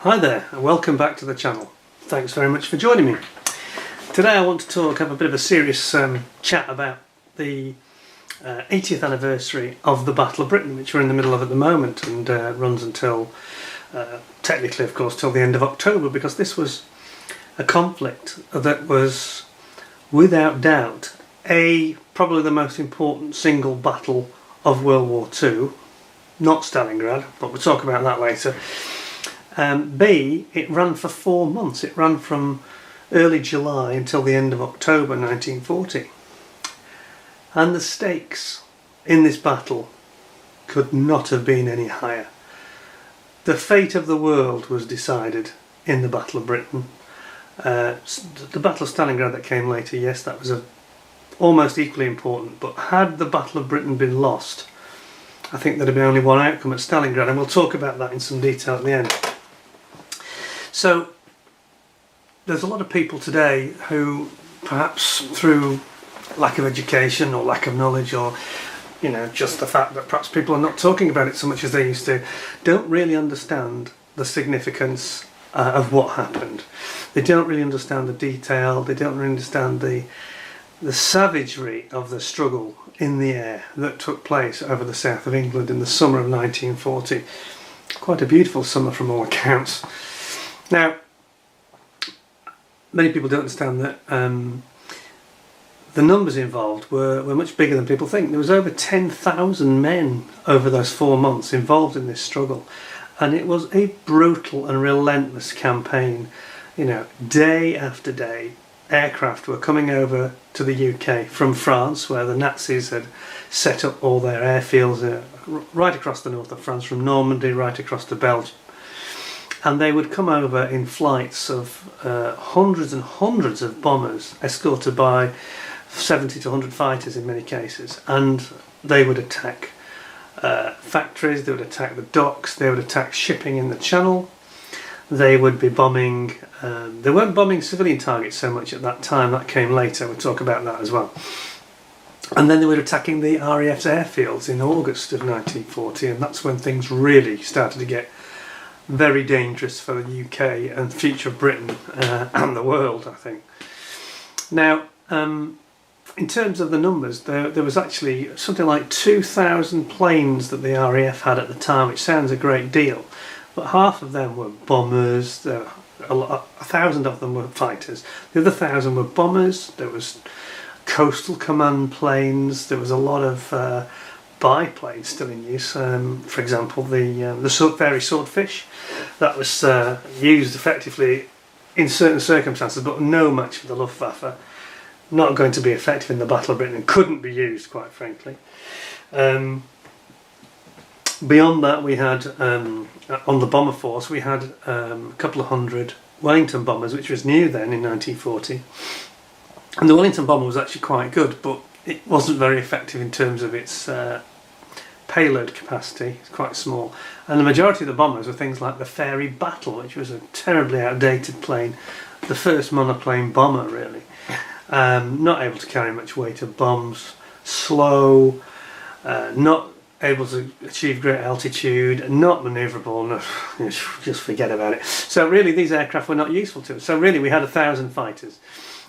Hi there and welcome back to the channel. Thanks very much for joining me. Today I want to have a bit of a serious chat about the 80th anniversary of the Battle of Britain, which we're in the middle of at the moment, and runs until, technically of course, till the end of October, because this was a conflict that was without doubt probably the most important single battle of World War II. Not Stalingrad, but we'll talk about that later. B, it ran for 4 months. It ran from early July until the end of October 1940. And the stakes in this battle could not have been any higher. The fate of the world was decided in the Battle of Britain. The Battle of Stalingrad that came later, yes, that was almost equally important, but had the Battle of Britain been lost, I think there'd have been only one outcome at Stalingrad, and we'll talk about that in some detail at the end. So there's a lot of people today who, perhaps through lack of education or lack of knowledge, or just the fact that perhaps people are not talking about it so much as they used to, don't really understand the significance of what happened. They don't really understand the detail. They don't really understand the savagery of the struggle in the air that took place over the south of England in the summer of 1940. Quite a beautiful summer from all accounts. Now, many people don't understand that the numbers involved were much bigger than people think. There was over 10,000 men over those 4 months involved in this struggle, and it was a brutal and relentless campaign. Day after day, aircraft were coming over to the UK from France, where the Nazis had set up all their airfields right across the north of France, from Normandy right across to Belgium. And they would come over in flights of hundreds and hundreds of bombers, escorted by 70 to 100 fighters in many cases, and they would attack factories, they would attack the docks, they would attack shipping in the Channel. They would be bombing, they weren't bombing civilian targets so much at that time, that came later, we'll talk about that as well. And then they were attacking the RAF's airfields in August of 1940, and that's when things really started to get very dangerous for the UK and the future of Britain and the world, I think. Now, in terms of the numbers, there was actually something like 2,000 planes that the RAF had at the time, which sounds a great deal, but half of them were bombers. 1,000 of them were fighters. The other 1,000 were bombers. There was coastal command planes. There was a lot of biplanes still in use. For example, the fairy swordfish that was used effectively in certain circumstances, but no match for the Luftwaffe. Not going to be effective in the Battle of Britain, and couldn't be used, quite frankly. Beyond that, we had on the bomber force, we had a couple of hundred Wellington bombers, which was new then in 1940. And the Wellington bomber was actually quite good, but it wasn't very effective in terms of its payload capacity. It's quite small. And the majority of the bombers were things like the Fairy Battle, which was a terribly outdated plane, the first monoplane bomber really. Not able to carry much weight of bombs, slow, not able to achieve great altitude, not manoeuvrable, no, just forget about it. So really these aircraft were not useful to us. So really we had 1,000 fighters,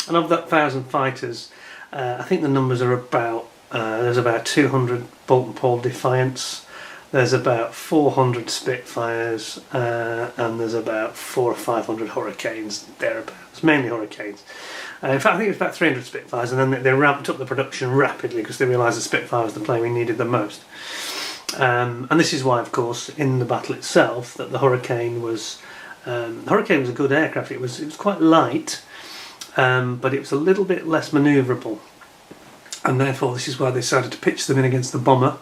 and of that 1,000 fighters, I think the numbers are about, there's about 200 Bolt & Paul Defiants, there's about 400 Spitfires, and there's about 400 or 500 Hurricanes, thereabouts, mainly Hurricanes. In fact, I think it was about 300 Spitfires, and then they ramped up the production rapidly because they realised the Spitfire was the plane we needed the most. And this is why, of course, in the battle itself, that the Hurricane was a good aircraft. It was quite light, but it was a little bit less manoeuvrable, and therefore this is why they decided to pitch them in against the bomber.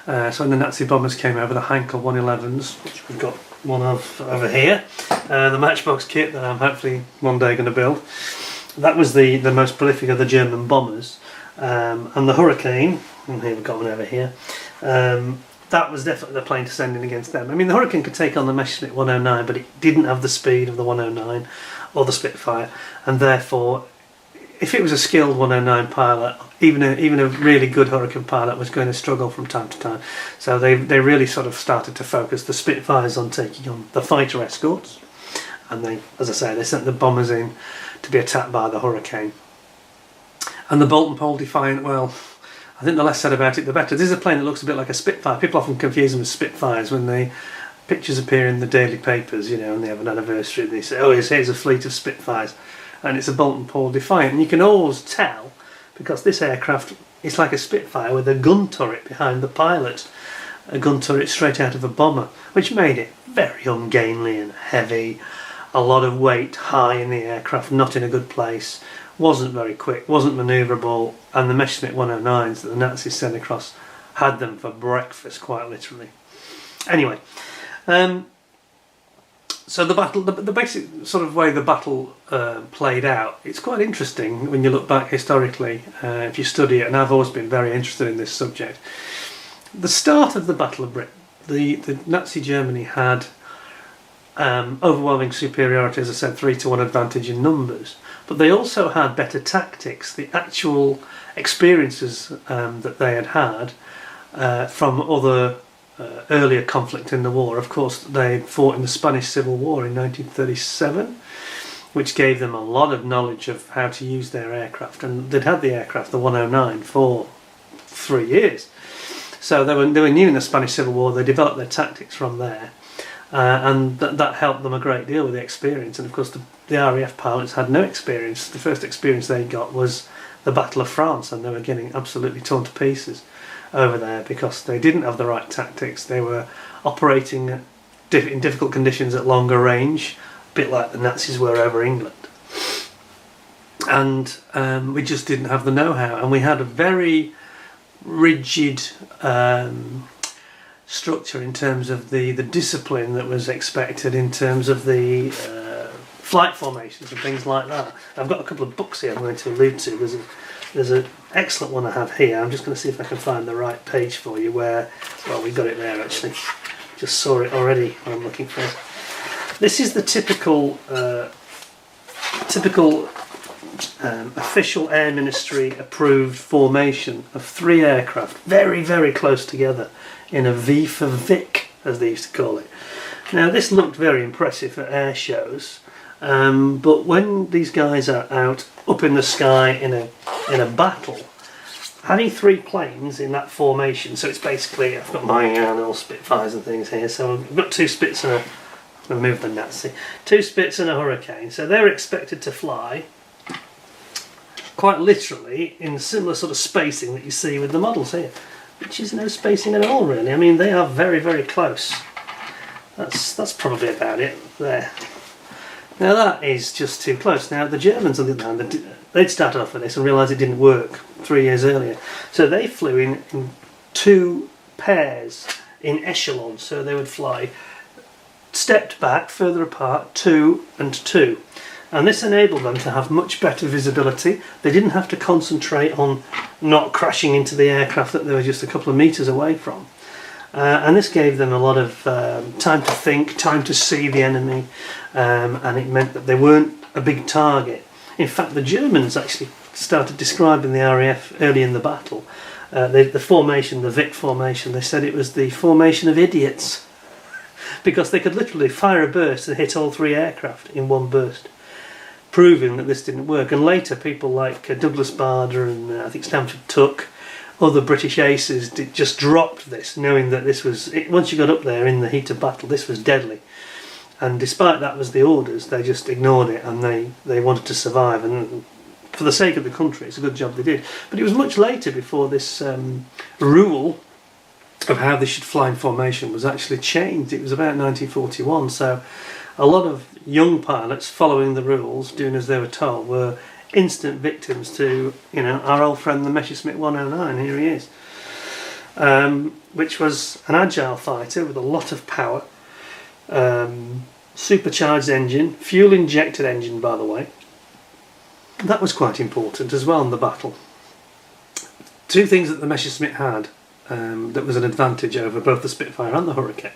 So when the Nazi bombers came over, the Heinkel 111s, which we've got one of over here, the Matchbox kit that I'm hopefully one day going to build. That was the most prolific of the German bombers, and the Hurricane, and here we've got one over here, that was definitely the plane to send in against them. I mean, the Hurricane could take on the Messerschmitt 109, but it didn't have the speed of the 109 or the Spitfire, and therefore, if it was a skilled 109 pilot, even a really good Hurricane pilot was going to struggle from time to time. So they really sort of started to focus the Spitfires on taking on the fighter escorts. and they, as I say, they sent the bombers in to be attacked by the Hurricane. And the Bolt and Pole Defiant, well, I think the less said about it the better. This is a plane that looks a bit like a Spitfire. People often confuse them with Spitfires when the pictures appear in the daily papers, you know, and they have an anniversary and they say, oh, here's a fleet of Spitfires, and it's a Bolt and Pole Defiant. And you can always tell, because this aircraft is like a Spitfire with a gun turret behind the pilot, a gun turret straight out of a bomber, which made it very ungainly and heavy, a lot of weight high in the aircraft, not in a good place, wasn't very quick, wasn't manoeuvrable, and the Messerschmitt 109s that the Nazis sent across had them for breakfast, quite literally. Anyway, so the battle, the basic sort of way the battle played out, it's quite interesting when you look back historically, if you study it, and I've always been very interested in this subject. The start of the Battle of Britain, the Nazi Germany had overwhelming superiority, as I said, 3-1 advantage in numbers, but they also had better tactics. The actual experiences that they had from other earlier conflict in the war. Of course, they fought in the Spanish Civil War in 1937, which gave them a lot of knowledge of how to use their aircraft, and they'd had the aircraft, the 109, for 3 years. So they were new in the Spanish Civil War. They developed their tactics from there, and that helped them a great deal with the experience. And of course, the RAF pilots had no experience. The first experience they got was the Battle of France, and they were getting absolutely torn to pieces over there because they didn't have the right tactics. They were operating in difficult conditions at longer range, a bit like the Nazis were over England. And we just didn't have the know-how, and we had a very rigid structure in terms of the discipline that was expected in terms of the flight formations and things like that. I've got a couple of books here I'm going to allude to. There's an excellent one I have here. I'm just going to see if I can find the right page for you where, well, we got it there actually. Just saw it already when I'm looking for it. This is the typical official Air Ministry approved formation of 3 aircraft very, very close together in a V for Vic, as they used to call it. Now this looked very impressive at air shows, but when these guys are out up in the sky in a battle, having 3 planes in that formation, so it's basically, I've got my little Spitfires and things here, so I've got 2 Spits and I'll move the Nazi, 2 Spits and a Hurricane, so they're expected to fly quite literally in similar sort of spacing that you see with the models here, which is no spacing at all really. I mean, they are very, very close. That's probably about it there. Now that is just too close. Now the Germans, on the other hand, they'd started off with this and realised it didn't work 3 years earlier, so they flew in 2 pairs in echelons, so they would fly stepped back further apart, 2 and 2. And this enabled them to have much better visibility. They didn't have to concentrate on not crashing into the aircraft that they were just a couple of metres away from. And this gave them a lot of time to think, time to see the enemy, and it meant that they weren't a big target. In fact, the Germans actually started describing the RAF early in the battle. The formation, the Vic formation, they said it was the formation of idiots, because they could literally fire a burst and hit all 3 aircraft in one burst, proving that this didn't work. And later people like Douglas Bader and I think Stamford Tuck, other British aces, just dropped this, knowing that this was, once you got up there in the heat of battle, this was deadly. And despite that was the orders, they just ignored it, and they wanted to survive, and for the sake of the country it's a good job they did. But it was much later before this rule of how they should fly in formation was actually changed. It was about 1941, so a lot of young pilots following the rules, doing as they were told, were instant victims to, you know, our old friend the Messerschmitt 109. Here he is, which was an agile fighter with a lot of power, supercharged engine, fuel injected engine, by the way. That was quite important as well in the battle. 2 things that the Messerschmitt had that was an advantage over both the Spitfire and the Hurricane.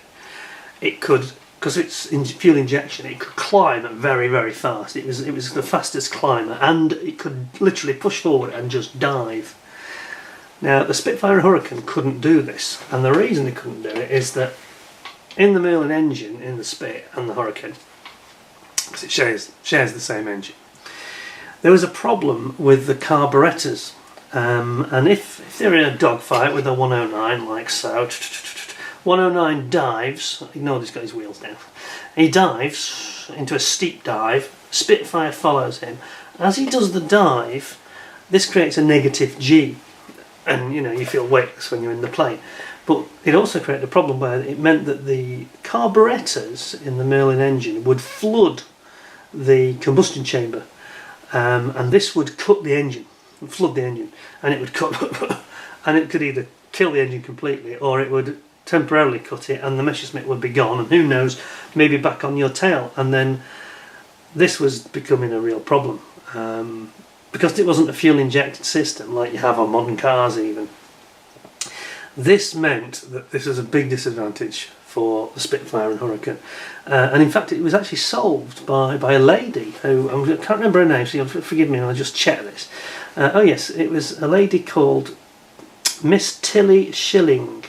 It could, because it's in fuel injection, it could climb very, very fast. It was the fastest climber, and it could literally push forward and just dive. Now the Spitfire and Hurricane couldn't do this, and the reason they couldn't do it is that in the Merlin engine, in the Spit and the Hurricane, because it shares the same engine. There was a problem with the carburettors, and if they're in a dogfight with a 109 like so, 109 dives, ignore he's got his wheels down, he dives into a steep dive, Spitfire follows him. As he does the dive, this creates a negative G, and you feel weightless when you're in the plane. But it also created a problem where it meant that the carburettors in the Merlin engine would flood the combustion chamber, and this would cut the engine, flood the engine, and it would cut, and it could either kill the engine completely or it would temporarily cut it, and the Messerschmitt would be gone, and who knows, maybe back on your tail. And then this was becoming a real problem, because it wasn't a fuel injected system like you have on modern cars even. This meant that this was a big disadvantage for the Spitfire and Hurricane, and in fact it was actually solved by a lady who, I can't remember her name, so you'll forgive me, I'll just check this. Oh yes, it was a lady called Miss Tilly Schilling.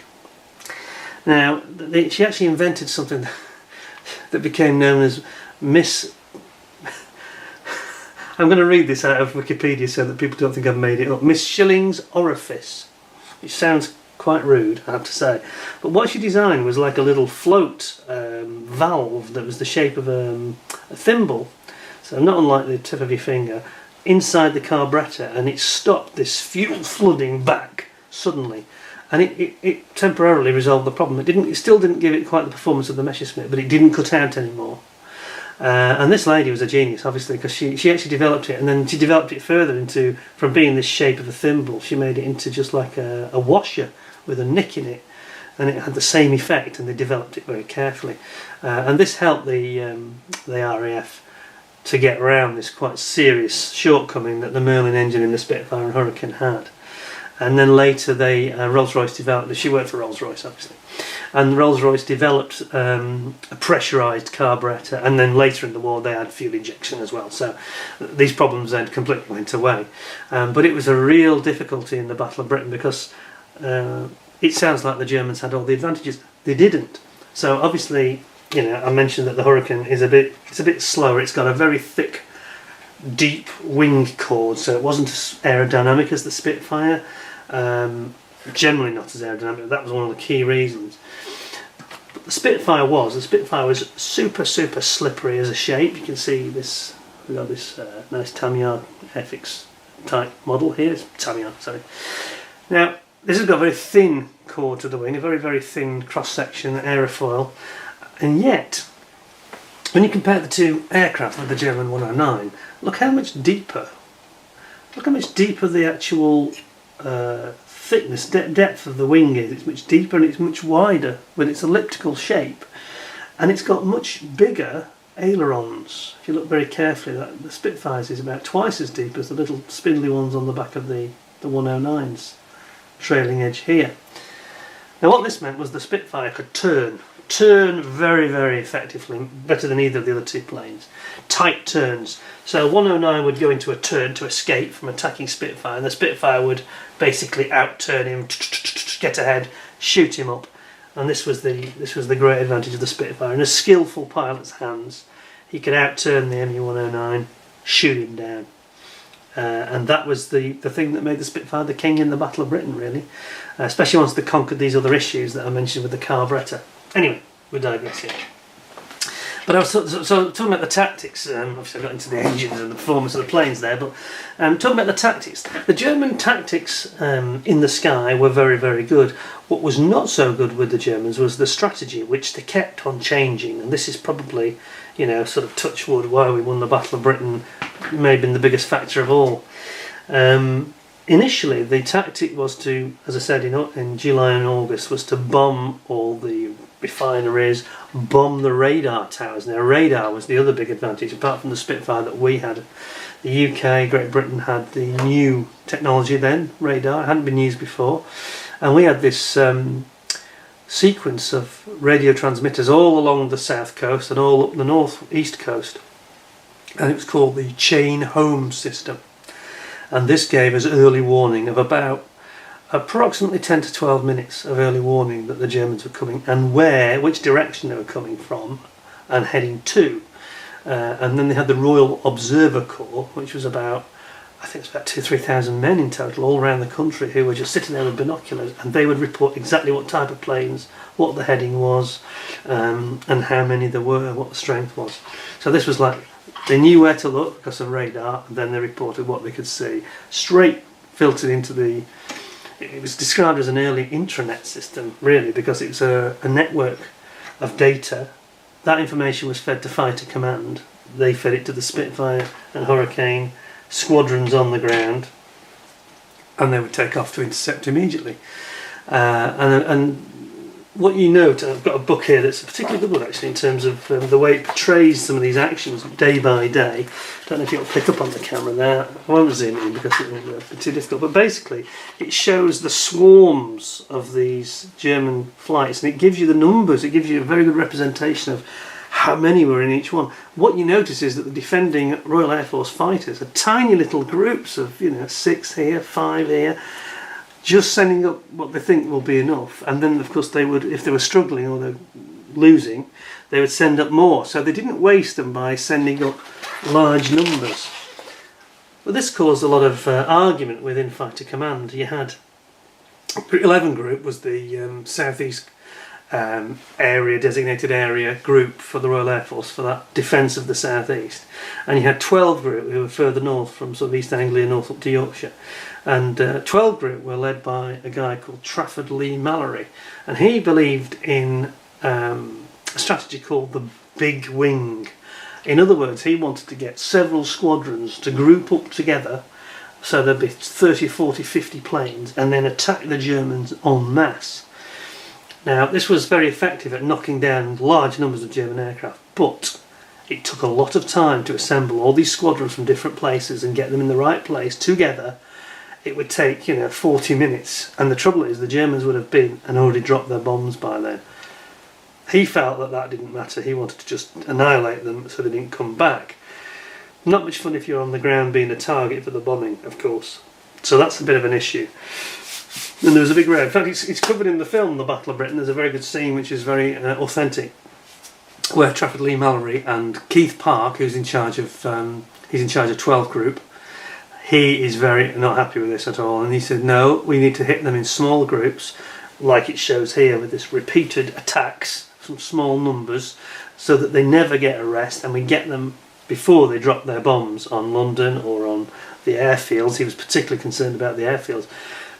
Now she actually invented something that became known as Miss... I'm going to read this out of Wikipedia so that people don't think I've made it up. Miss Schilling's orifice, which sounds quite rude, I have to say. But what she designed was like a little float valve that was the shape of a thimble, so not unlike the tip of your finger, inside the carburettor, and it stopped this fuel flooding back suddenly, and it temporarily resolved the problem. It still didn't give it quite the performance of the Messerschmitt, but it didn't cut out anymore. And this lady was a genius, obviously, because she actually developed it, and then she developed it further into, from being this shape of a thimble, she made it into just like a washer with a nick in it, and it had the same effect, and they developed it very carefully. And this helped the RAF to get around this quite serious shortcoming that the Merlin engine in the Spitfire and Hurricane had. And then later Rolls-Royce developed, she worked for Rolls-Royce obviously, and Rolls-Royce developed a pressurised carburettor, and then later in the war they had fuel injection as well, so these problems then completely went away. But it was a real difficulty in the Battle of Britain, because it sounds like the Germans had all the advantages. They didn't. So obviously, I mentioned that the Hurricane is a bit slower. It's got a very thick, deep wing chord, so it wasn't as aerodynamic as the Spitfire. Generally not as aerodynamic. That was one of the key reasons. But the Spitfire was super slippery as a shape. You can see this. We've got this nice Tamiya FX type model here. It's Tamiya, sorry. Now this has got a very thin chord to the wing, a very thin cross section aerofoil, and yet when you compare the two aircraft with the German 109, look how much deeper. Look how much deeper the actual thickness, depth of the wing is. It's much deeper and it's much wider with its elliptical shape, and it's got much bigger ailerons. If you look very carefully, the Spitfires is about twice as deep as the little spindly ones on the back of the 109's trailing edge here. Now what this meant was the Spitfire could turn very effectively, better than either of the other two planes. Tight turns. So 109 would go into a turn to escape from attacking Spitfire, and the Spitfire would basically outturn him, get ahead, shoot him up. And this was the great advantage of the Spitfire. In a skillful pilot's hands, he could outturn the MU-109, shoot him down. And that was the thing that made the Spitfire the king in the Battle of Britain, really. Especially once they conquered these other issues that I mentioned with the carburettor. Anyway, we're digressing. But I was so talking about the tactics. Obviously I got into the engines and the performance of the planes there, but talking about the tactics. The German tactics in the sky were very good. What was not so good with the Germans was the strategy, which they kept on changing, and this is probably, sort of touch wood, why we won the Battle of Britain, may have been the biggest factor of all. Initially the tactic was to, as I said, in July and August, was to bomb all the refineries, bomb the radar towers. Now radar was the other big advantage, apart from the Spitfire that we had. The UK, Great Britain had the new technology then, radar, it hadn't been used before, and we had this sequence of radio transmitters all along the south coast and all up the north-east coast, and it was called the chain home system, and this gave us early warning of about approximately 10 to 12 minutes of early warning that the Germans were coming, and which direction they were coming from and heading to. And then they had the Royal Observer Corps, which was about, I think it's about 2,000-3,000 men in total all around the country who were just sitting there with binoculars, and they would report exactly what type of planes, what the heading was, and how many there were, what the strength was. So this was like, they knew where to look because of radar, and then they reported what they could see. Straight filtered into the, it was described as an early intranet system, really, because it was a network of data. That information was fed to Fighter Command. They fed it to the Spitfire and Hurricane squadrons on the ground, and they would take off to intercept immediately. And what you note, I've got a book here that's a particularly good one actually in terms of the way it portrays some of these actions day by day. Don't know if you'll pick up on the camera there. I won't zoom in because it will be too difficult, but basically it shows the swarms of these German flights, and it gives you the numbers. It gives you a very good representation of how many were in each one. What you notice is that the defending Royal Air Force fighters are tiny little groups of 6 here, 5 here, just sending up what they think will be enough, and then of course they would, if they were struggling or they're losing, they would send up more. So they didn't waste them by sending up large numbers. But this caused a lot of argument within Fighter Command. You had 11 Group was the southeast area, designated area group for the Royal Air Force for that defence of the southeast, and you had 12 Group who were further north from sort of East Anglia north up to Yorkshire, and 12 Group were led by a guy called Trafford Lee Mallory, and he believed in a strategy called the Big Wing. In other words, he wanted to get several squadrons to group up together, so there'd be 30, 40, 50 planes, and then attack the Germans en masse. Now, this was very effective at knocking down large numbers of German aircraft, but it took a lot of time to assemble all these squadrons from different places and get them in the right place together. It would take, 40 minutes, and the trouble is the Germans would have been and already dropped their bombs by then. He felt that that didn't matter. He wanted to just annihilate them so they didn't come back. Not much fun if you're on the ground being a target for the bombing, of course. So that's a bit of an issue. And there was a big row. In fact, it's covered in the film, The Battle of Britain. There's a very good scene which is very authentic, where Trafford Lee Mallory and Keith Park, who's in charge of 12 Group, he is very not happy with this at all, and he said, no, we need to hit them in small groups, like it shows here with this repeated attacks from small numbers, so that they never get a rest, and we get them before they drop their bombs on London or on the airfields. He was particularly concerned about the airfields,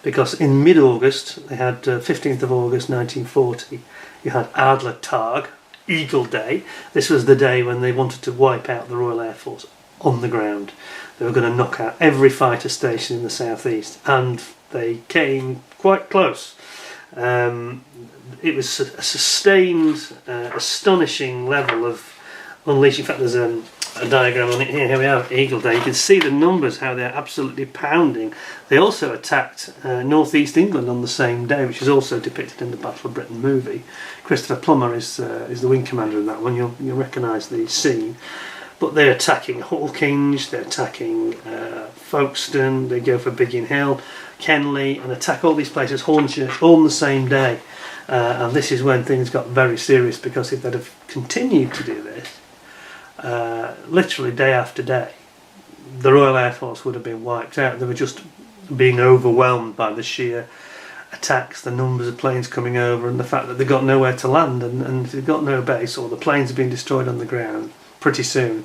because in mid-August, they had 15th of August 1940, you had Adler Tag, Eagle Day. This was the day when they wanted to wipe out the Royal Air Force on the ground. They were going to knock out every fighter station in the southeast, and they came quite close. It was a sustained, astonishing level of unleashing. In fact, there's a diagram on it here. Here we are, Eagle Day. You can see the numbers, how they're absolutely pounding. They also attacked northeast England on the same day, which is also depicted in the Battle of Britain movie. Christopher Plummer is the wing commander in that one. You'll recognise the scene. But they're attacking Hawkinge, they're attacking Folkestone, they go for Biggin Hill, Kenley, and attack all these places, Hornchurch, all on the same day. And this is when things got very serious, because if they'd have continued to do this, literally day after day, the Royal Air Force would have been wiped out. They were just being overwhelmed by the sheer attacks, the numbers of planes coming over, and the fact that they got nowhere to land, and if they've got no base, or the planes have been destroyed on the ground, pretty soon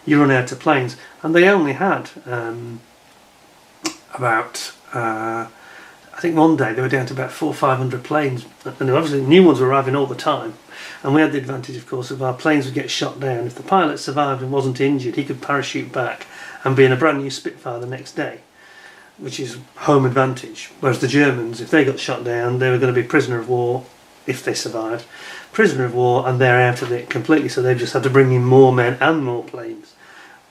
you run out of planes. And they only had about I think one day they were down to about 400 or 500 planes, and obviously new ones were arriving all the time, and we had the advantage, of course, of our planes would get shot down. If the pilot survived and wasn't injured, he could parachute back and be in a brand new Spitfire the next day, which is home advantage. Whereas the Germans, if they got shot down, they were going to be prisoner of war. If they survived, prisoner of war, and they're out of it completely, so they've just had to bring in more men and more planes,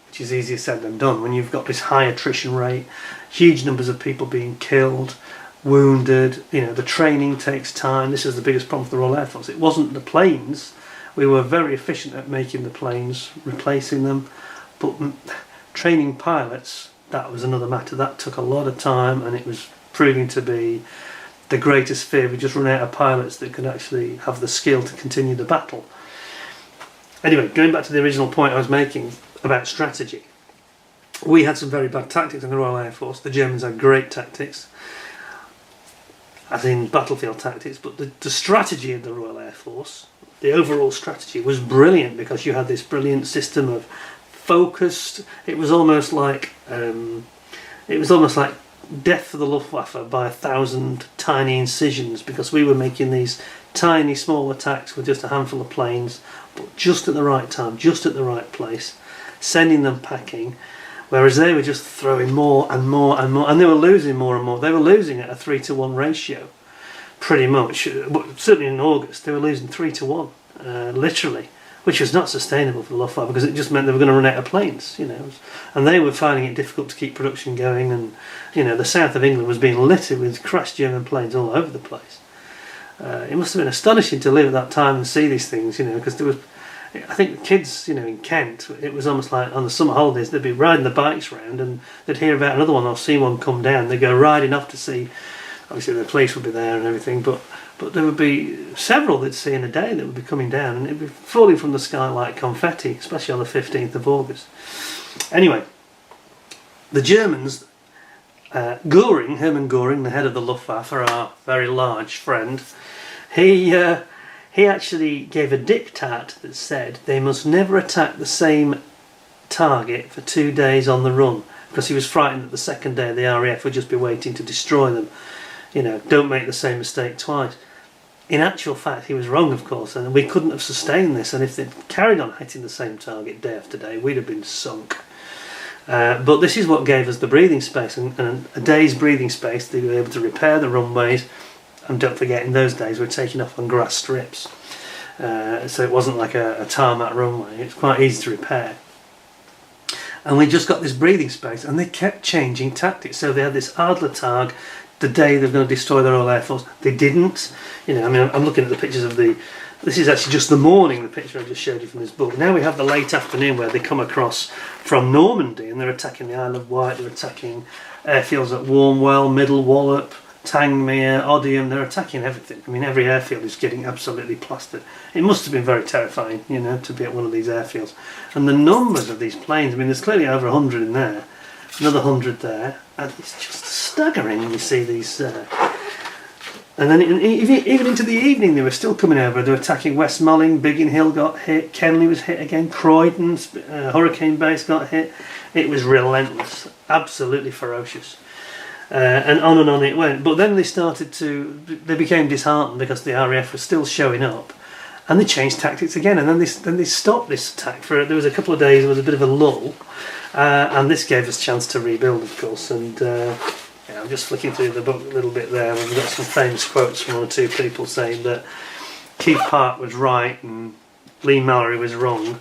which is easier said than done when you've got this high attrition rate, huge numbers of people being killed, wounded. The training takes time. This is the biggest problem for the Royal Air Force. It wasn't the planes. We were very efficient at making the planes, replacing them, but training pilots, that was another matter. That took a lot of time, and it was proving to be the greatest fear. We just run out of pilots that could actually have the skill to continue the battle. Anyway, going back to the original point I was making about strategy, we had some very bad tactics in the Royal Air Force. The Germans had great tactics, as in battlefield tactics, but the strategy of the Royal Air Force, the overall strategy, was brilliant, because you had this brilliant system of focused. It was almost like death for the Luftwaffe by 1,000 tiny incisions, because we were making these tiny small attacks with just a handful of planes, but just at the right time, just at the right place, sending them packing, whereas they were just throwing more and more and more, and they were losing more and more. They were losing at a 3-to-1 ratio, pretty much. But certainly in August they were losing 3-to-1, literally, which was not sustainable for the Luftwaffe, because it just meant they were going to run out of planes, and they were finding it difficult to keep production going, and the south of England was being littered with crashed German planes all over the place. It must have been astonishing to live at that time and see these things, because there was, I think the kids, in Kent, it was almost like on the summer holidays they'd be riding the bikes round and they'd hear about another one or see one come down. They'd go riding off to see. Obviously the police would be there and everything, but there would be several they'd see in a day that would be coming down, and it'd be falling from the sky like confetti, especially on the 15th of August. Anyway, the Germans, Hermann Göring, the head of the Luftwaffe, our very large friend, he actually gave a diktat that said they must never attack the same target for 2 days on the run, because he was frightened that the second day the RAF would just be waiting to destroy them. Don't make the same mistake twice. In actual fact, he was wrong, of course, and we couldn't have sustained this, and if they'd carried on hitting the same target day after day, we'd have been sunk. But this is what gave us the breathing space, and a day's breathing space. They were able to repair the runways, and don't forget, in those days we were taking off on grass strips, so it wasn't like a tarmac runway. It's quite easy to repair, and we just got this breathing space, and they kept changing tactics. So they had this Adlertag the day they were going to destroy the Royal Air Force. They didn't. I'm looking at the pictures of this is actually just the morning, the picture I just showed you from this book. Now we have the late afternoon, where they come across from Normandy and they're attacking the Isle of Wight, they're attacking airfields at Warmwell, Middle Wallop, Tangmere, Odium. They're attacking everything. Every airfield is getting absolutely plastered. It must have been very terrifying, to be at one of these airfields. And the numbers of these planes, there's clearly over 100 in there, another 100 there, and it's just staggering when you see these. And then even into the evening they were still coming over. They were attacking West Malling, Biggin Hill got hit, Kenley was hit again, Croydon, Hurricane Base got hit. It was relentless, absolutely ferocious. And on it went. But then they became disheartened, because the RAF was still showing up, and they changed tactics again, and then they stopped this attack there was a couple of days. There was a bit of a lull, and this gave us a chance to rebuild, of course. And I'm just flicking through the book a little bit there. We've got some famous quotes from one or two people saying that Keith Park was right and Lee Mallory was wrong.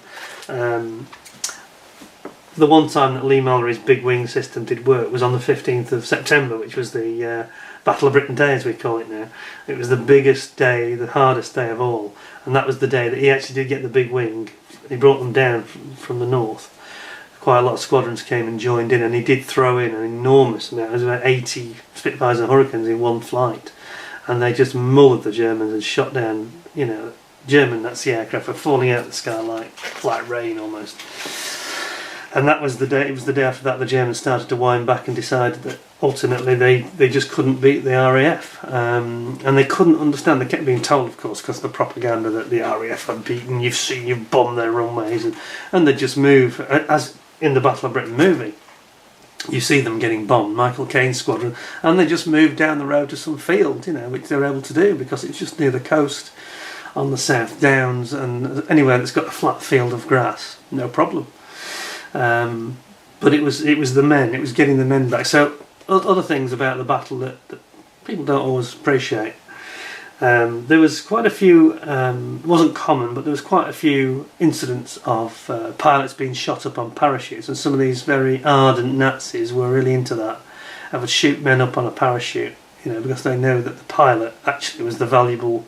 The one time that Lee Mallory's big wing system did work was on the 15th of September, which was the Battle of Britain Day, as we call it now. It was the biggest day, the hardest day of all, and that was the day that he actually did get the big wing. He brought them down from the north. Quite a lot of squadrons came and joined in, and he did throw in an enormous amount. It was about 80 Spitfires and Hurricanes in one flight, and they just mullered the Germans and shot down, German Nazi aircraft were falling out of the sky like rain almost. And that was the day. It was the day after that the Germans started to wind back and decided that ultimately they just couldn't beat the RAF, and they couldn't understand. They kept being told, of course, because of the propaganda, that the RAF had beaten. You've bombed their runways, and they just move. As in the Battle of Britain movie, you see them getting bombed, Michael Caine's squadron, and they just moved down the road to some field, which they're able to do because it's just near the coast, on the South Downs, and anywhere that's got a flat field of grass, no problem. But it was the men. It was getting the men back. So other things about the battle that people don't always appreciate. There was quite a few. It wasn't common, but there was quite a few incidents of pilots being shot up on parachutes, and some of these very ardent Nazis were really into that. They would shoot men up on a parachute, because they know that the pilot actually was the valuable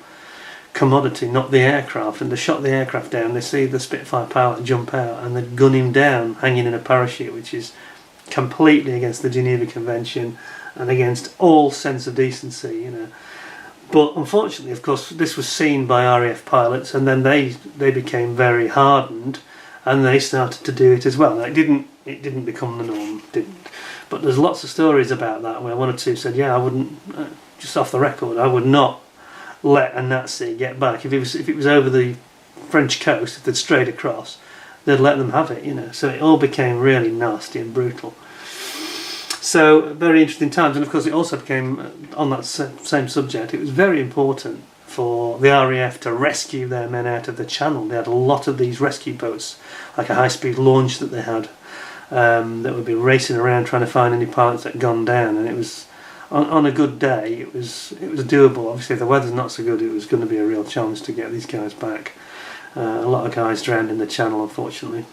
commodity, not the aircraft. And they shot the aircraft down. They see the Spitfire pilot jump out, and they gun him down hanging in a parachute, which is completely against the Geneva Convention and against all sense of decency. But unfortunately, of course, this was seen by RAF pilots, and then they became very hardened, and they started to do it as well. Now, it didn't become the norm, didn't. But there's lots of stories about that where one or two said, "Yeah, I wouldn't." Just off the record, I would not let a Nazi get back if it was over the French coast. If they'd strayed across, they'd let them have it. You know, so it all became really nasty and brutal. So very interesting times, and of course it also became, on that same subject, it was very important for the RAF to rescue their men out of the Channel. They had a lot of these rescue boats, like a high-speed launch that they had, that would be racing around trying to find any pilots that had gone down. And it was, on a good day, it was doable. Obviously, if the weather's not so good, it was going to be a real challenge to get these guys back. A lot of guys drowned in the Channel, unfortunately,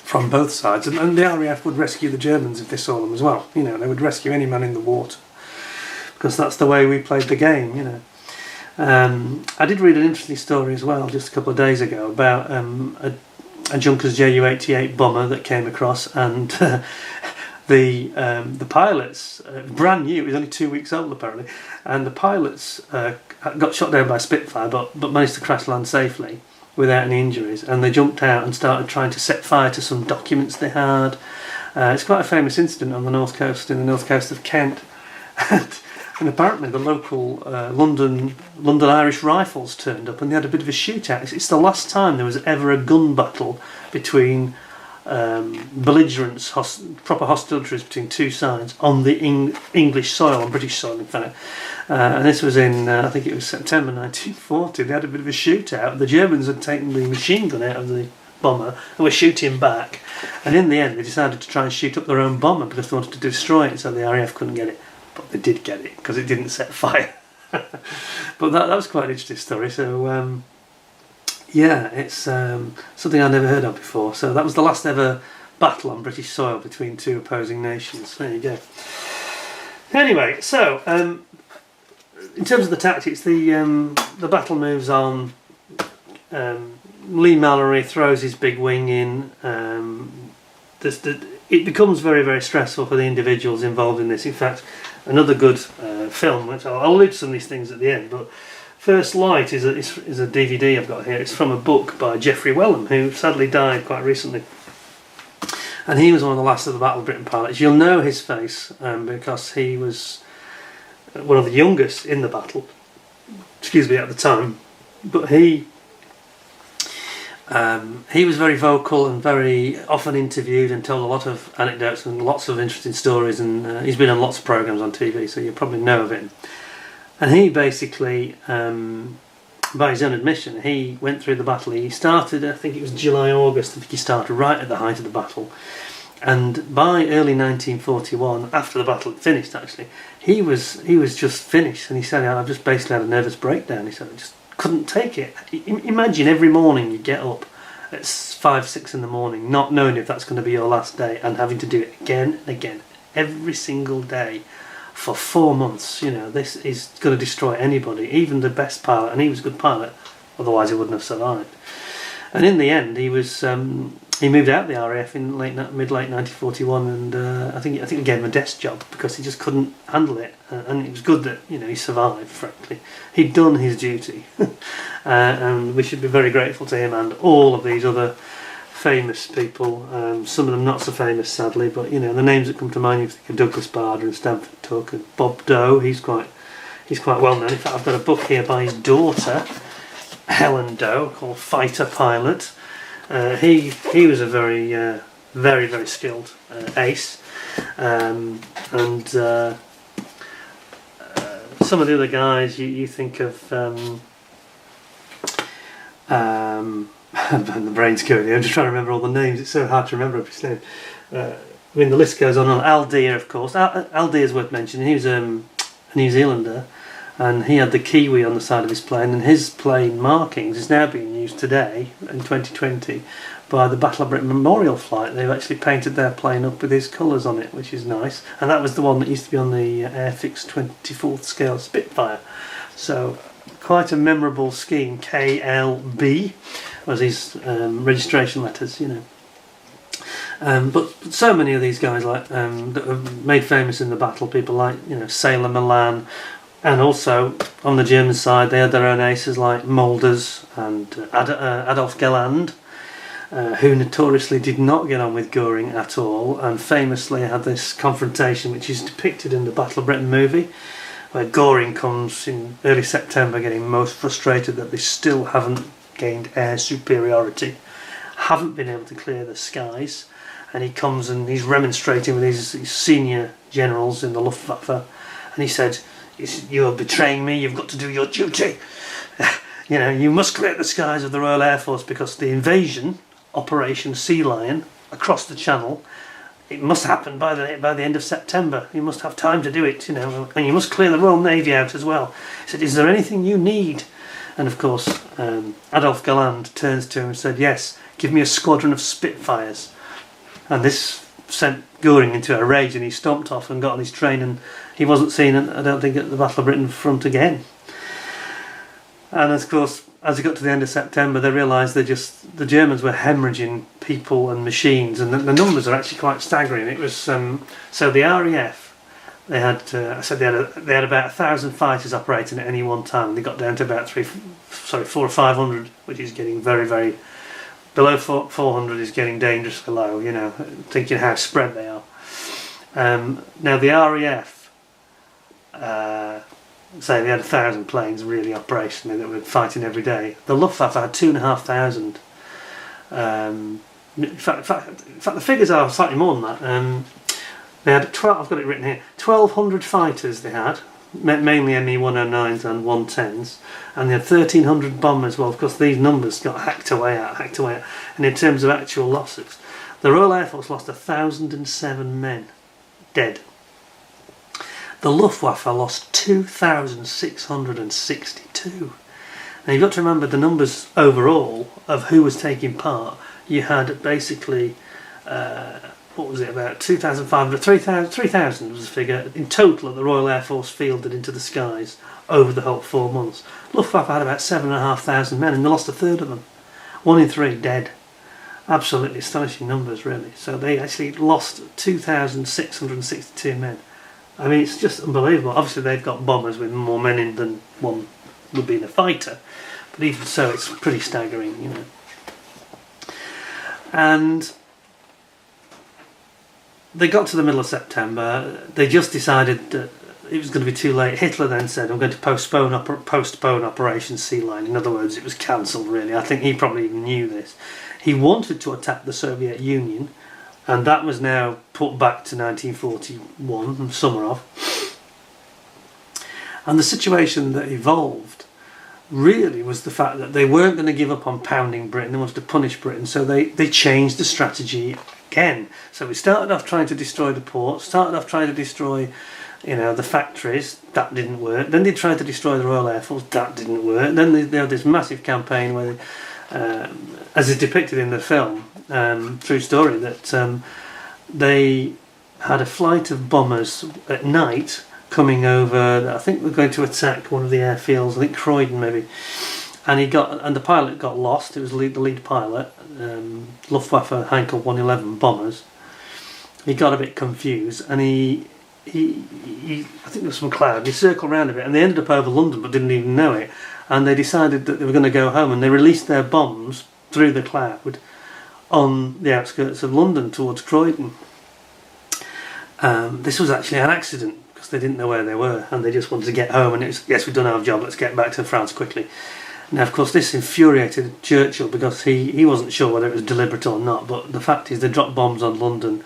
from both sides, and the RAF would rescue the Germans if they saw them as well. You know, they would rescue any man in the water, because that's the way we played the game. You know, I did read an interesting story as well just a couple of days ago about a Junkers Ju-88 bomber that came across, and the pilots, brand new, it was only 2 weeks old apparently, and the pilots got shot down by Spitfire, but managed to crash land safely without any injuries, and they jumped out and started trying to set fire to some documents they had. It's quite a famous incident on the north coast, in the north coast of Kent, and apparently the local London Irish Rifles turned up, and they had a bit of a shootout. It's the last time there was ever a gun battle between belligerents, proper hostilities between two sides on the English soil, on British soil in fact. And this was in, I think it was September 1940. They had a bit of a shootout. The Germans had taken the machine gun out of the bomber and were shooting back. And in the end, they decided to try and shoot up their own bomber because they wanted to destroy it, so the RAF couldn't get it. But they did get it because it didn't set fire. But that was quite an interesting story. So, yeah, it's something I never heard of before. So that was the last ever battle on British soil between two opposing nations. There you go. Anyway, so in terms of the tactics, the battle moves on. Lee Mallory throws his big wing in. It becomes very, very stressful for the individuals involved in this. In fact, another good film, which I'll allude to some of these things at the end, but First Light is a DVD I've got here. It's from a book by Geoffrey Wellham, who sadly died quite recently. And he was one of the last of the Battle of Britain pilots. You'll know his face because he was one of the youngest in the battle, at the time. But he was very vocal and very often interviewed and told a lot of anecdotes and lots of interesting stories, and he's been on lots of programmes on TV, so you probably know of him. And he basically, by his own admission, he went through the battle. He started, I think it was July, August, I think he started right at the height of the battle. And by early 1941, after the battle had finished actually, he was just finished, and he said, I've just basically had a nervous breakdown. He said, I just couldn't take it. Imagine every morning you get up at 5, 6 in the morning, not knowing if that's going to be your last day, and having to do it again and again, every single day, for 4 months. You know, this is going to destroy anybody, even the best pilot, and he was a good pilot, otherwise he wouldn't have survived. And in the end, he was he moved out of the RAF in mid-late 1941, and I think it gave him a desk job because he just couldn't handle it. And it was good that he survived. Frankly, he'd done his duty, and we should be very grateful to him and all of these other famous people. Some of them not so famous, sadly, but the names that come to mind. You think of Douglas Bader and Stanford Tuck and Bob Doe. He's quite well known. In fact, I've got a book here by his daughter, Helen Doe, called Fighter Pilot. He was a very very, very skilled ace, and some of the other guys you think of. The brain's going. I'm just trying to remember all the names. It's so hard to remember every name. The list goes on. Al Deer, of course. Al Deer's worth mentioning. He was a New Zealander, and he had the Kiwi on the side of his plane, and his plane markings is now being used today in 2020 by the Battle of Britain Memorial Flight. They've actually painted their plane up with his colours on it, which is nice, and that was the one that used to be on the Airfix 24th scale Spitfire. So quite a memorable scheme. KLB was his registration letters, but so many of these guys that were made famous in the battle, people like Sailor Milan, And also, on the German side, they had their own aces like Mulders and Adolf Galland, who notoriously did not get on with Göring at all, and famously had this confrontation which is depicted in the Battle of Britain movie, where Göring comes in early September getting most frustrated that they still haven't gained air superiority, haven't been able to clear the skies, and he comes and he's remonstrating with his senior generals in the Luftwaffe, and he said, "You are betraying me, you've got to do your duty. You must clear the skies of the Royal Air Force because the invasion, Operation Sea Lion, across the Channel, it must happen by the end of September. You must have time to do it, and you must clear the Royal Navy out as well." He said, "Is there anything you need?" And of course, Adolf Galland turns to him and said, "Yes, give me a squadron of Spitfires." And this sent Göring into a rage, and he stomped off and got on his train, and he wasn't seen, I don't think, at the Battle of Britain front again. And of course, as it got to the end of September, they realised the Germans were hemorrhaging people and machines, and the numbers are actually quite staggering. It was so the RAF, they had they had about 1,000 fighters operating at any one time. They got down to about 400 or 500, which is getting very, very below 400 is getting dangerously low. Thinking how spread they are. Now the RAF, say they had 1,000 planes really operationally that were fighting every day. The Luftwaffe had 2,500. In fact, the figures are slightly more than that. They had 12. I've got it written here. 1,200 fighters they had, mainly ME-109s and 110s, and they had 1,300 bombers. Well, of course, these numbers got hacked away out. And in terms of actual losses, the Royal Air Force lost 1,007 men dead. The Luftwaffe lost 2,662. Now you've got to remember the numbers overall of who was taking part. You had basically, what was it, about 2,500, 3,000 was the figure in total that the Royal Air Force fielded into the skies over the whole 4 months. Luftwaffe had about 7,500 men, and they lost a third of them. 1 in 3 dead. Absolutely astonishing numbers, really. So they actually lost 2,662 men. I mean, it's just unbelievable. Obviously, they've got bombers with more men in than one would be in a fighter, but even so, it's pretty staggering, And they got to the middle of September. They just decided that it was going to be too late. Hitler then said, "I'm going to postpone Operation Sea Lion." In other words, it was cancelled, really. I think he probably even knew this. He wanted to attack the Soviet Union, and that was now put back to 1941, summer of. And the situation that evolved really was the fact that they weren't going to give up on pounding Britain. They wanted to punish Britain, so they changed the strategy again. So we started off trying to destroy the ports, started off trying to destroy the factories. That didn't work. Then they tried to destroy the Royal Air Force. That didn't work. Then they had this massive campaign where as is depicted in the film, true story, that they had a flight of bombers at night coming over. I think they're going to attack one of the airfields, I think Croydon maybe, and the pilot got lost. It was the lead pilot, Luftwaffe Heinkel 111 bombers. He got a bit confused, and he I think there was some cloud. He circled around a bit, and they ended up over London, but didn't even know it. And they decided that they were going to go home, and they released their bombs through the cloud on the outskirts of London towards Croydon. This was actually an accident because they didn't know where they were, and they just wanted to get home. And it was, yes, we've done our job. Let's get back to France quickly. Now, of course, this infuriated Churchill because he wasn't sure whether it was deliberate or not. But the fact is, they dropped bombs on London,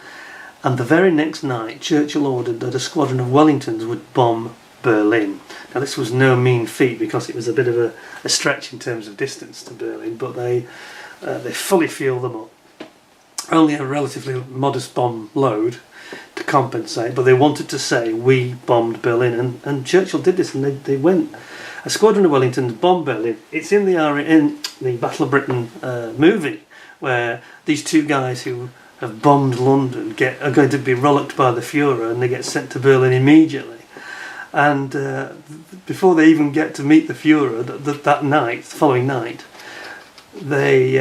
and the very next night, Churchill ordered that a squadron of Wellingtons would bomb Berlin. Now, this was no mean feat because it was a bit of a stretch in terms of distance to Berlin, but they fully fueled them up. Only a relatively modest bomb load to compensate, but they wanted to say, "We bombed Berlin," and Churchill did this, and they went. A squadron of Wellingtons bombed Berlin. It's in the Battle of Britain movie, where these two guys who have bombed London are going to be rollocked by the Führer, and they get sent to Berlin immediately. And before they even get to meet the Führer that night, the following night, they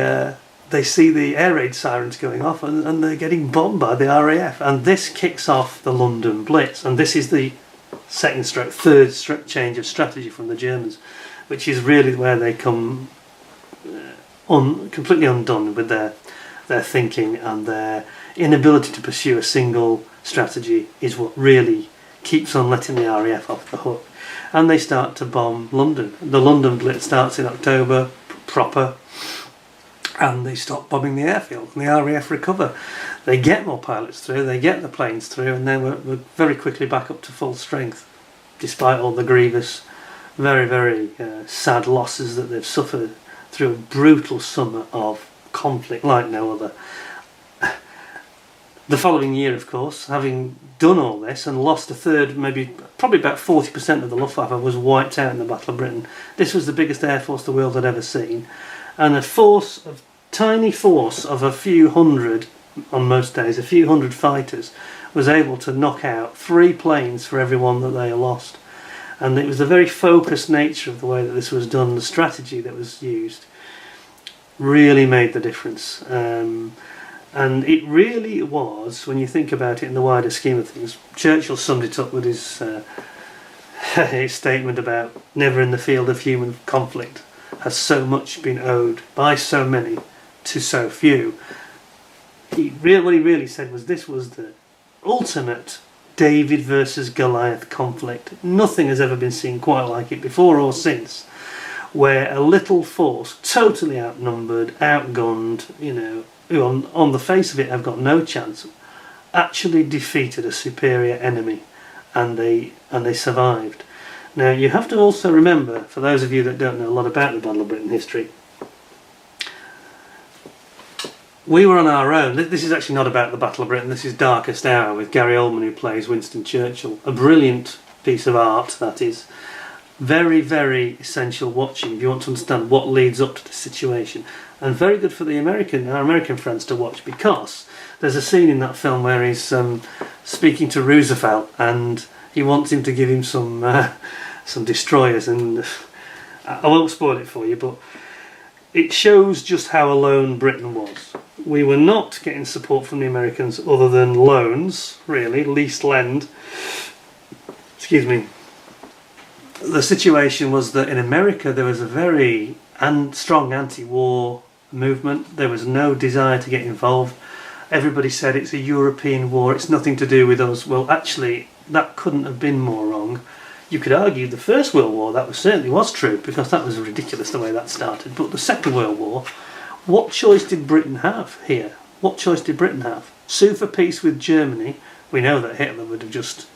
see the air raid sirens going off, and they're getting bombed by the RAF. And this kicks off the London Blitz. And this is the third change of strategy from the Germans, which is really where they come completely undone with their thinking, and their inability to pursue a single strategy is what really keeps on letting the RAF off the hook. And they start to bomb London. The London Blitz starts in October, proper, and they stop bombing the airfield, and the RAF recover. They get more pilots through, they get the planes through, and then we're very quickly back up to full strength, despite all the grievous, very, very sad losses that they've suffered through a brutal summer of conflict like no other. The following year, of course, having done all this and lost a third, probably about 40% of the Luftwaffe was wiped out in the Battle of Britain. This was the biggest air force the world had ever seen, and a tiny force of a few hundred, on most days, a few hundred fighters, was able to knock out 3 planes for every one that they lost. And it was the very focused nature of the way that this was done, the strategy that was used, really made the difference. And it really was, when you think about it in the wider scheme of things, Churchill summed it up with his statement about never in the field of human conflict has so much been owed by so many to so few. What he really said was this was the ultimate David versus Goliath conflict. Nothing has ever been seen quite like it before or since, where a little force, totally outnumbered, outgunned, who on the face of it have got no chance, actually defeated a superior enemy, and they survived. Now you have to also remember, for those of you that don't know a lot about the Battle of Britain history, we were on our own. This is actually not about the Battle of Britain, this is Darkest Hour with Gary Oldman, who plays Winston Churchill. A brilliant piece of art, that is. Very, very essential watching if you want to understand what leads up to the situation. And very good for our American friends to watch, because there's a scene in that film where he's speaking to Roosevelt and he wants him to give him some destroyers, and I won't spoil it for you, but it shows just how alone Britain was. We were not getting support from the Americans other than loans, really, lease lend. Excuse me. The situation was that in America there was a very strong anti-war movement. There was no desire to get involved. Everybody said it's a European war, it's nothing to do with us. Well, actually, that couldn't have been more wrong. You could argue the First World War, that certainly was true, because that was ridiculous the way that started. But the Second World War, what choice did Britain have here? What choice did Britain have? Sue for peace with Germany. We know that Hitler would have just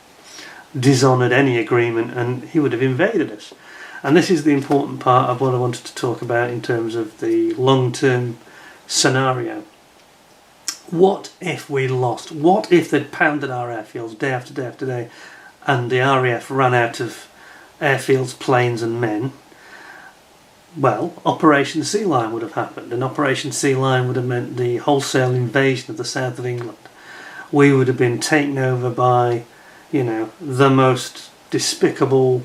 dishonoured any agreement and he would have invaded us. And this is the important part of what I wanted to talk about in terms of the long-term scenario. What if we lost? What if they'd pounded our airfields day after day after day and the RAF ran out of airfields, planes and men? Well, Operation Sea Lion would have happened, and Operation Sea Lion would have meant the wholesale invasion of the south of England. We would have been taken over by, the most despicable,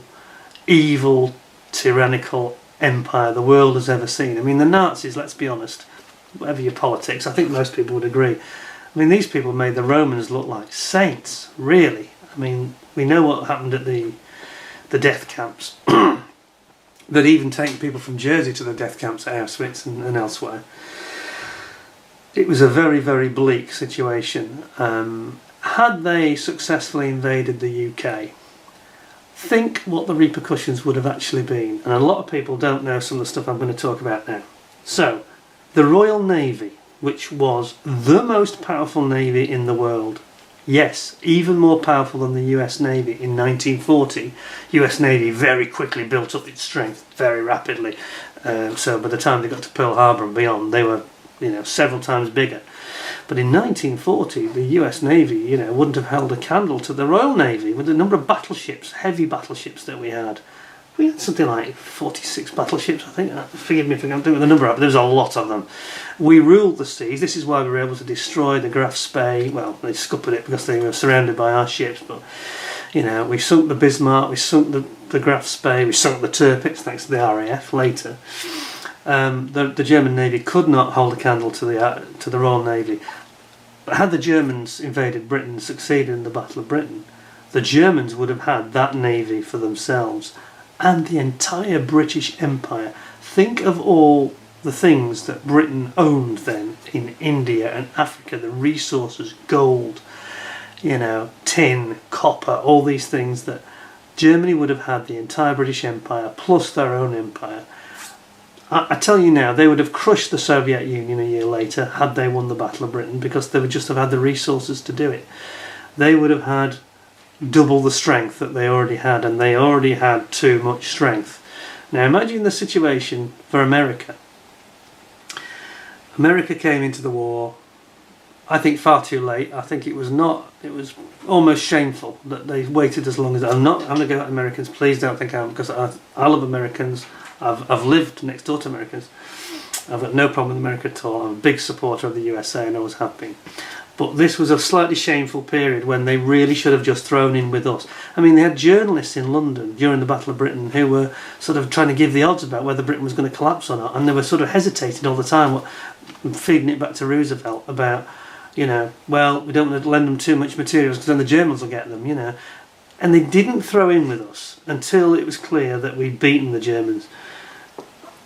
evil, tyrannical empire the world has ever seen. I mean, the Nazis, let's be honest, whatever your politics, I think most people would agree. I mean, these people made the Romans look like saints, really. I mean, we know what happened at the death camps. They'd even taken people from Jersey to the death camps at Auschwitz and elsewhere. It was a very, very bleak situation. Had they successfully invaded the UK, think what the repercussions would have actually been. And a lot of people don't know some of the stuff I'm going to talk about now. So, the Royal Navy, which was the most powerful navy in the world, yes, even more powerful than the US Navy in 1940. US Navy very quickly built up its strength very rapidly. So by the time they got to Pearl Harbor and beyond, they were, several times bigger. But in 1940, the US Navy, wouldn't have held a candle to the Royal Navy with the number of battleships, heavy battleships that we had. We had something like 46 battleships, I think. Forgive me if I can't do the number up, but there was a lot of them. We ruled the seas. This is why we were able to destroy the Graf Spee. Well, they scuppered it because they were surrounded by our ships, but we sunk the Bismarck, we sunk the Graf Spee, we sunk the Tirpitz thanks to the RAF later. The German Navy could not hold a candle to the Royal Navy. But had the Germans invaded Britain and succeeded in the Battle of Britain, the Germans would have had that navy for themselves, and the entire British Empire. Think of all the things that Britain owned then in India and Africa, the resources, gold, tin, copper, all these things that Germany would have had the entire British Empire plus their own empire. I tell you now, they would have crushed the Soviet Union a year later had they won the Battle of Britain, because they would just have had the resources to do it. They would have had double the strength that they already had, and they already had too much strength. Now imagine the situation for America. America came into the war, I think far too late. I think it was almost shameful that they waited as long as. I'm not having to go at Americans, please don't think I am, because I love Americans. I've lived next door to Americans. I've got no problem with America at all. I'm a big supporter of the USA and always have been. But this was a slightly shameful period when they really should have just thrown in with us. I mean, they had journalists in London during the Battle of Britain who were sort of trying to give the odds about whether Britain was going to collapse or not, and they were sort of hesitating all the time, feeding it back to Roosevelt about, well, we don't want to lend them too much materials because then the Germans will get them, And they didn't throw in with us until it was clear that we'd beaten the Germans.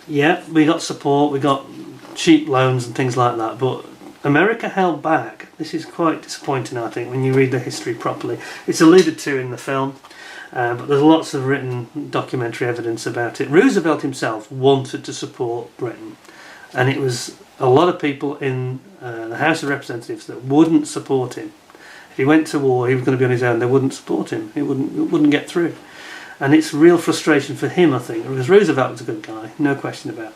Yeah, we got support, we got cheap loans and things like that, but America held back. This is quite disappointing, I think, when you read the history properly. It's alluded to in the film, but there's lots of written documentary evidence about it. Roosevelt himself wanted to support Britain, and it was a lot of people in the House of Representatives that wouldn't support him. If he went to war, he was going to be on his own. They wouldn't support him. It wouldn't get through. And it's real frustration for him, I think, because Roosevelt was a good guy, no question about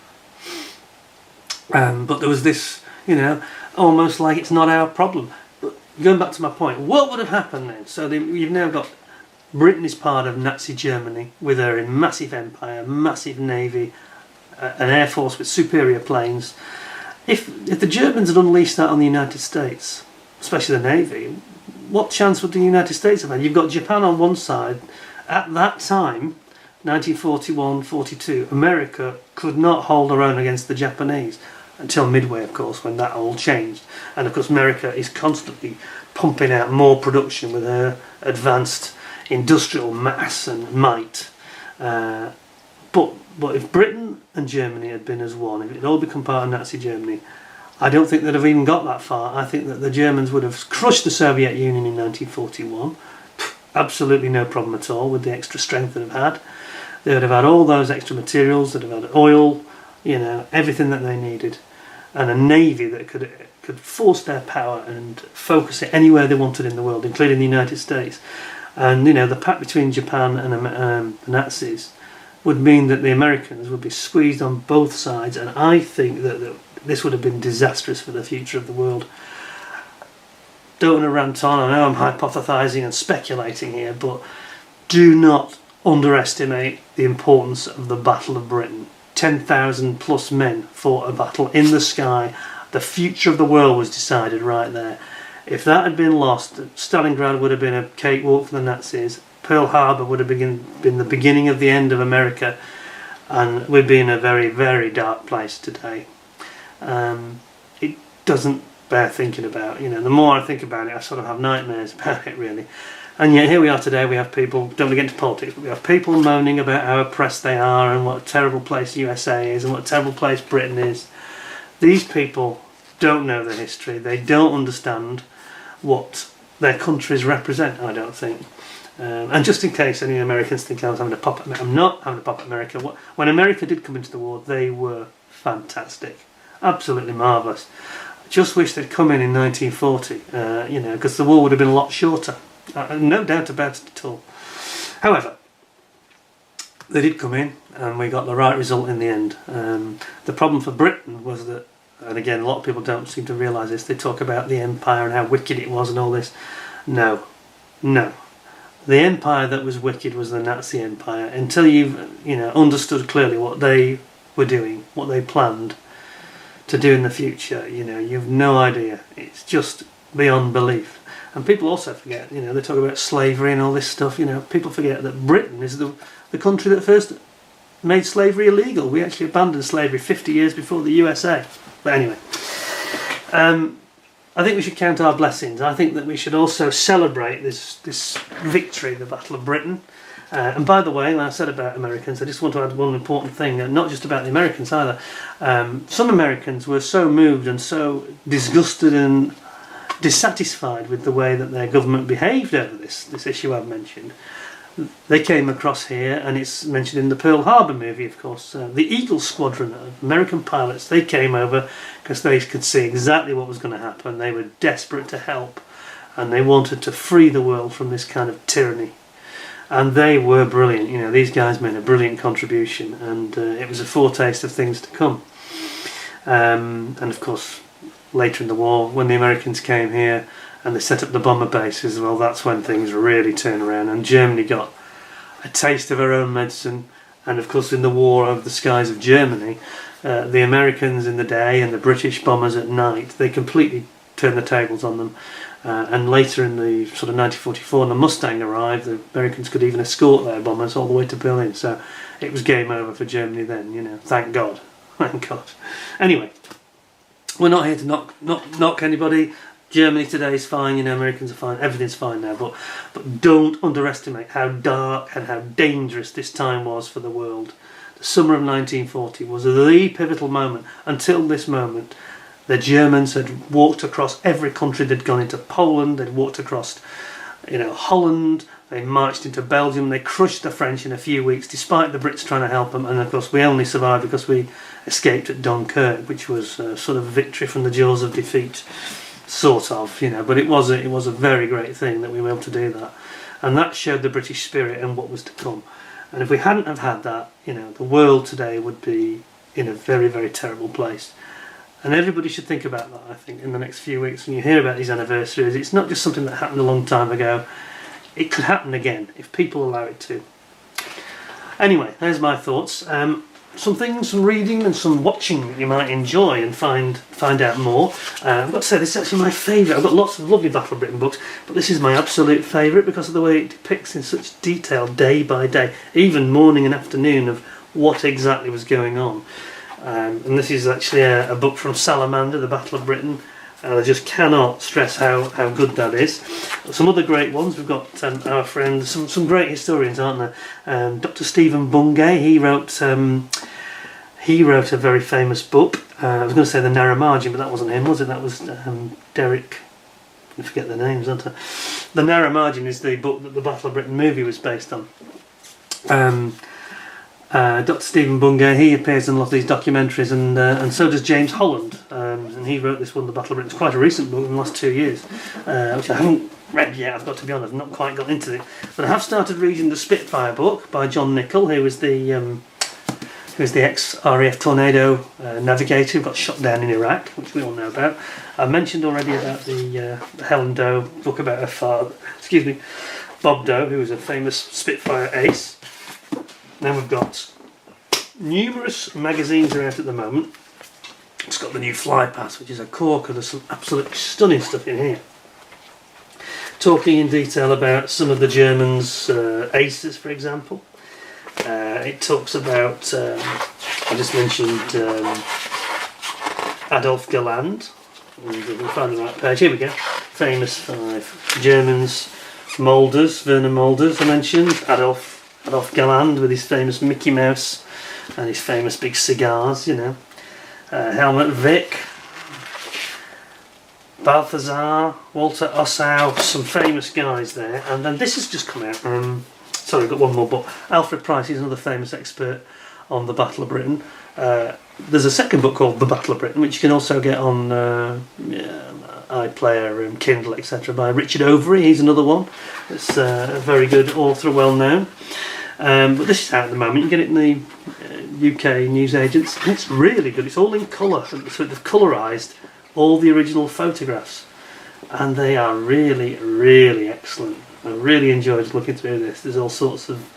it. But there was this, almost like it's not our problem. But going back to my point, what would have happened then? So you've now got Britain is part of Nazi Germany with her massive empire, massive navy, an air force with superior planes. If the Germans had unleashed that on the United States, especially the navy, what chance would the United States have had? You've got Japan on one side. At that time, 1941-42, America could not hold her own against the Japanese until Midway, of course, when that all changed. And of course, America is constantly pumping out more production with her advanced industrial mass and might. But if Britain and Germany had been as one, if it had all become part of Nazi Germany, I don't think they'd have even got that far. I think that the Germans would have crushed the Soviet Union in 1941. Absolutely no problem at all with the extra strength they'd have had. They would have had all those extra materials, they'd have had oil, everything that they needed, and a navy that could force their power and focus it anywhere they wanted in the world, including the United States. And the pact between Japan and the Nazis would mean that the Americans would be squeezed on both sides, and I think that this would have been disastrous for the future of the world. Don't want to rant on, I know I'm hypothesising and speculating here, but do not underestimate the importance of the Battle of Britain. 10,000 plus men fought a battle in the sky. The future of the world was decided right there. If that had been lost, Stalingrad would have been a cakewalk for the Nazis. Pearl Harbor would have been the beginning of the end of America, and we'd be in a very, very dark place today. It doesn't bear thinking about. The more I think about it, I sort of have nightmares about it, really. And yet here we are today. We have people, don't want to get into politics, but we have people moaning about how oppressed they are and what a terrible place the USA is and what a terrible place Britain is. These people don't know the history. They don't understand what their countries represent, I don't think. And just in case any Americans think I was having a pop at I'm not having a pop at America. When America did come into the war, they were fantastic. Absolutely marvellous. Just wish they'd come in 1940, because the war would have been a lot shorter. No doubt about it at all. However, they did come in, and we got the right result in the end. The problem for Britain was that, and again, a lot of people don't seem to realise this, they talk about the empire and how wicked it was and all this. No. The empire that was wicked was the Nazi empire. Until you've understood clearly what they were doing, what they planned to do in the future, you've no idea. It's just beyond belief. And people also forget, they talk about slavery and all this stuff. People forget that Britain is the country that first made slavery illegal. We actually abandoned slavery 50 years before the USA. But anyway, I think we should count our blessings. I think that we should also celebrate this victory, the Battle of Britain. And by the way, like I said about Americans, I just want to add one important thing, not just about the Americans either. Some Americans were so moved and so disgusted and dissatisfied with the way that their government behaved over this issue I've mentioned. They came across here, and it's mentioned in the Pearl Harbor movie, of course. The Eagle Squadron of American pilots, they came over because they could see exactly what was going to happen. They were desperate to help, and they wanted to free the world from this kind of tyranny. And they were brilliant. You know, these guys made a brilliant contribution, and it was a foretaste of things to come. And of course, later in the war, when the Americans came here and they set up the bomber bases, well, that's when things really turned around, and Germany got a taste of her own medicine. And of course, in the war over the skies of Germany, the Americans in the day and the British bombers at night, they completely turned the tables on them. And later in the sort of 1944, when the Mustang arrived, the Americans could even escort their bombers all the way to Berlin. So it was game over for Germany then, you know. Thank God. Thank God. Anyway, we're not here to knock anybody. Germany today is fine, you know, Americans are fine, everything's fine now, but don't underestimate how dark and how dangerous this time was for the world. The summer of 1940 was the pivotal moment. Until this moment, the Germans had walked across every country. They'd gone into Poland, they'd walked across, you know, Holland, they marched into Belgium, they crushed the French in a few weeks, despite the Brits trying to help them. And of course, we only survived because we escaped at Dunkirk, which was sort of a victory from the jaws of defeat. Sort of, you know, but it was a very great thing that we were able to do that, and that showed the British spirit and what was to come. And if we hadn't have had that, you know, the world today would be in a very, very terrible place. And everybody should think about that, I think, in the next few weeks when you hear about these anniversaries. It's not just something that happened a long time ago. It could happen again if people allow it to. Anyway, there's my thoughts. Some things, some reading and some watching that you might enjoy and find out more. I've got to say, this is actually my favourite. I've got lots of lovely Battle of Britain books, but this is my absolute favourite because of the way it depicts in such detail, day by day, even morning and afternoon, of what exactly was going on. And this is actually a book from Salamander, The Battle of Britain. I just cannot stress how good that is. Some other great ones. We've got our friends, some great historians, aren't there? Dr. Stephen Bungay. He wrote a very famous book. I was going to say The Narrow Margin, but that wasn't him, was it? That was Derek. I forget the names, aren't I? The Narrow Margin is the book that the Battle of Britain movie was based on. Dr. Stephen Bungay, he appears in a lot of these documentaries, and so does James Holland, and he wrote this one, The Battle of Britain. It's quite a recent book in the last 2 years, which I haven't read yet, I've got to be honest, I've not quite got into it, but I have started reading the Spitfire book by John Nichol, who was the ex-RAF Tornado navigator who got shot down in Iraq, which we all know about. I mentioned already about the Helen Doe book about her father, Bob Doe, who was a famous Spitfire ace. Then we've got numerous magazines are out at the moment. It's got the new Fly Pass, which is a corker. There's some absolutely stunning stuff in here. Talking in detail about some of the Germans' aces, for example. It talks about, I just mentioned Adolf Galland. And we can find the right page. Here we go. Famous 5 Germans. Mulders, Werner Mulders, I mentioned. Adolf Galland with his famous Mickey Mouse and his famous big cigars, you know. Helmut Wick, Balthazar, Walter Ossow, some famous guys there. And then this has just come out. Sorry, I've got one more book. Alfred Price is another famous expert on the Battle of Britain. There's a second book called The Battle of Britain, which you can also get on iPlayer, Kindle, etc. by Richard Overy. He's another one. It's a very good author, well known. But this is out at the moment. You get it in the UK newsagents. And it's really good. It's all in colour. So they've colourised all the original photographs. And they are really, really excellent. I really enjoyed looking through this. There's all sorts of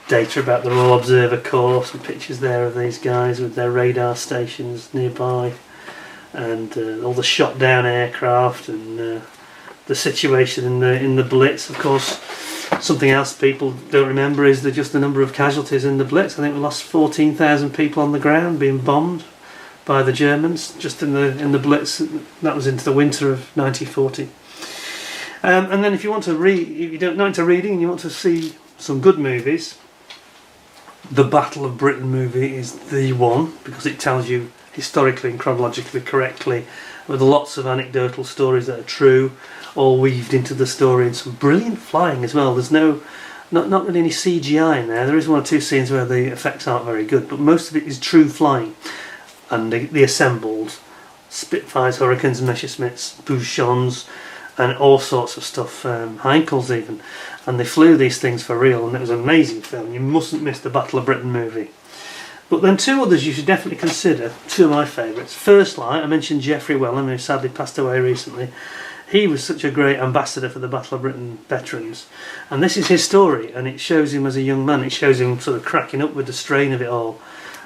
data about the Royal Observer Corps, some pictures there of these guys with their radar stations nearby, and all the shot down aircraft, and the situation in the Blitz. Of course, something else people don't remember is just the number of casualties in the Blitz. I think we lost 14,000 people on the ground being bombed. by the Germans just in the Blitz. That was into the winter of 1940. And then if you want to read, if you don't know into reading and you want to see some good movies, the Battle of Britain movie is the one, because it tells you historically and chronologically correctly, with lots of anecdotal stories that are true, all weaved into the story, and some brilliant flying as well. There's not really any CGI in there. There is one or two scenes where the effects aren't very good, but most of it is true flying. And the assembled Spitfires, Hurricanes, Messerschmitts, Bouchons, and all sorts of stuff, Heinkels even. And they flew these things for real, and it was an amazing film. You mustn't miss the Battle of Britain movie. But then two others you should definitely consider, two of my favourites. First Light, I mentioned Geoffrey Wellham, who sadly passed away recently. He was such a great ambassador for the Battle of Britain veterans. And this is his story, and it shows him as a young man. It shows him sort of cracking up with the strain of it all.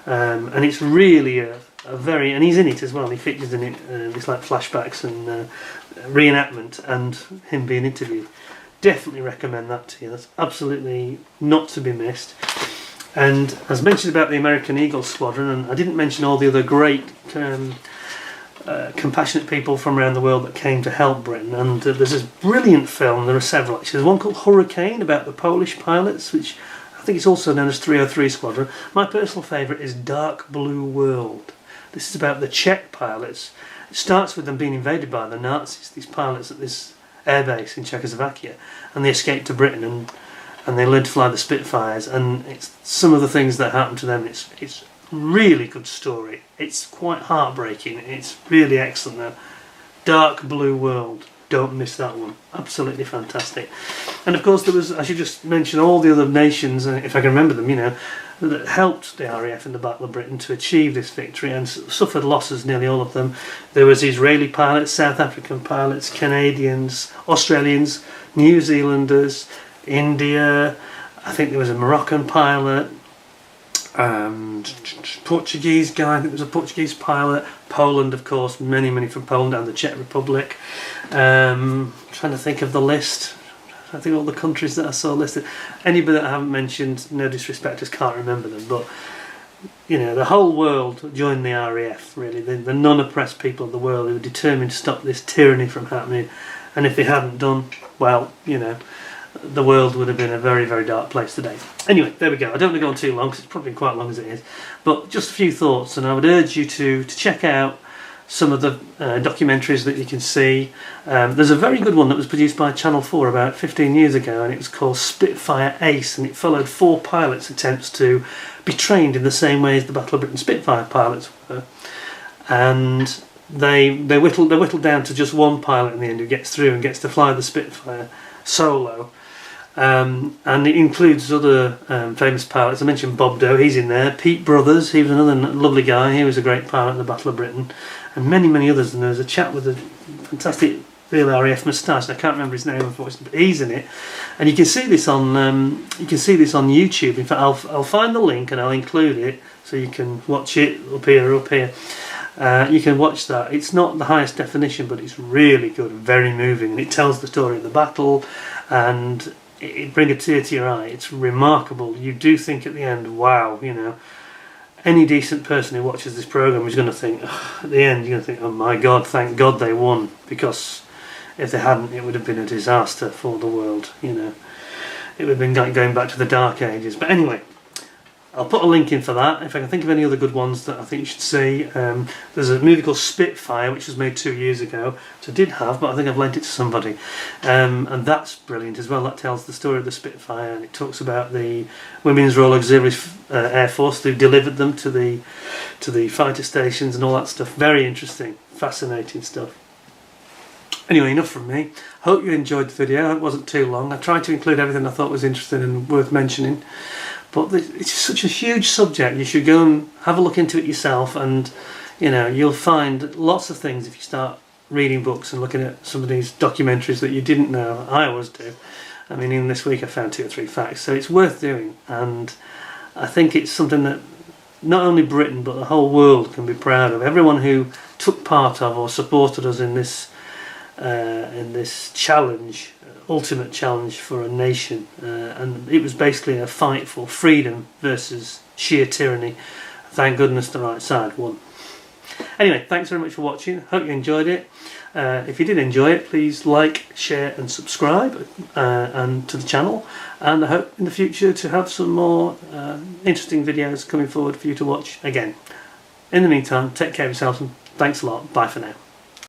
And it's really a very... And he's in it as well. He features in it. It's like flashbacks and reenactment and him being interviewed. Definitely recommend that to you. That's absolutely not to be missed. And as mentioned about the American Eagle Squadron, and I didn't mention all the other great compassionate people from around the world that came to help Britain, and there's this brilliant film, there are several actually. There's one called Hurricane about the Polish pilots, which I think is also known as 303 Squadron. My personal favourite is Dark Blue World. This is about the Czech pilots. It starts with them being invaded by the Nazis, these pilots at this airbase in Czechoslovakia, and they escape to Britain and they learn to fly the Spitfires, and it's some of the things that happen to them. It's really good story. It's quite heartbreaking. It's really excellent now. Dark Blue World. Don't miss that one. Absolutely fantastic. And of course there was, I should just mention all the other nations, if I can remember them, you know, that helped the RAF in the Battle of Britain to achieve this victory and suffered losses, nearly all of them. There was Israeli pilots, South African pilots, Canadians, Australians, New Zealanders, India, I think there was a Moroccan pilot, Portuguese guy, I think there was a Portuguese pilot, Poland of course, many from Poland, and the Czech Republic. Trying to think of the list. I think all the countries that I saw listed. Anybody that I haven't mentioned, no disrespect, just can't remember them, but you know, the whole world joined the RAF, really, the non-oppressed people of the world who were determined to stop this tyranny from happening, and if they hadn't done, well, you know, the world would have been a very, very dark place today. Anyway, there we go. I don't want to go on too long because it's probably quite long as it is, but just a few thoughts, and I would urge you to check out some of the documentaries that you can see. There's a very good one that was produced by Channel 4 about 15 years ago, and it was called Spitfire Ace, and it followed 4 pilots' attempts to be trained in the same way as the Battle of Britain Spitfire pilots were. And they're whittled down to just one pilot in the end who gets through and gets to fly the Spitfire solo. And it includes other famous pilots. I mentioned Bob Doe, he's in there. Pete Brothers, he was another lovely guy. He was a great pilot in the Battle of Britain, and many others. And there's a chap with a fantastic real RAF moustache. I can't remember his name unfortunately, but he's in it. And you can see this on YouTube. In fact, I'll find the link and I'll include it so you can watch it up here. You can watch that. It's not the highest definition, but it's really good, very moving, and it tells the story of the battle, and it brings a tear to your eye. It's remarkable. You do think at the end, wow, you know, any decent person who watches this programme is going to think, at the end, you're going to think, oh my God, thank God they won, because if they hadn't, it would have been a disaster for the world, you know. It would have been like going back to the Dark Ages. But anyway, I'll put a link in for that. If I can think of any other good ones that I think you should see, there's a movie called Spitfire, which was made 2 years ago, which I did have, but I think I've lent it to somebody, and that's brilliant as well. That tells the story of the Spitfire, and it talks about the Women's Royal Auxiliary Air Force who delivered them to the fighter stations and all that stuff. Very interesting, fascinating stuff. Anyway, enough from me. Hope you enjoyed the video. It wasn't too long. I tried to include everything I thought was interesting and worth mentioning. But it's such a huge subject. You should go and have a look into it yourself, and you know, you'll find lots of things if you start reading books and looking at some of these documentaries that you didn't know. I always do. I mean, even this week I found 2 or 3 facts, so it's worth doing, and I think it's something that not only Britain but the whole world can be proud of. Everyone who took part of or supported us in this challenge, ultimate challenge for a nation, and it was basically a fight for freedom versus sheer tyranny. Thank goodness the right side won. Anyway, thanks very much for watching. Hope you enjoyed it. If you did enjoy it, please like, share and subscribe and to the channel. And I hope in the future to have some more interesting videos coming forward for you to watch again. In the meantime, take care of yourselves and thanks a lot. Bye for now.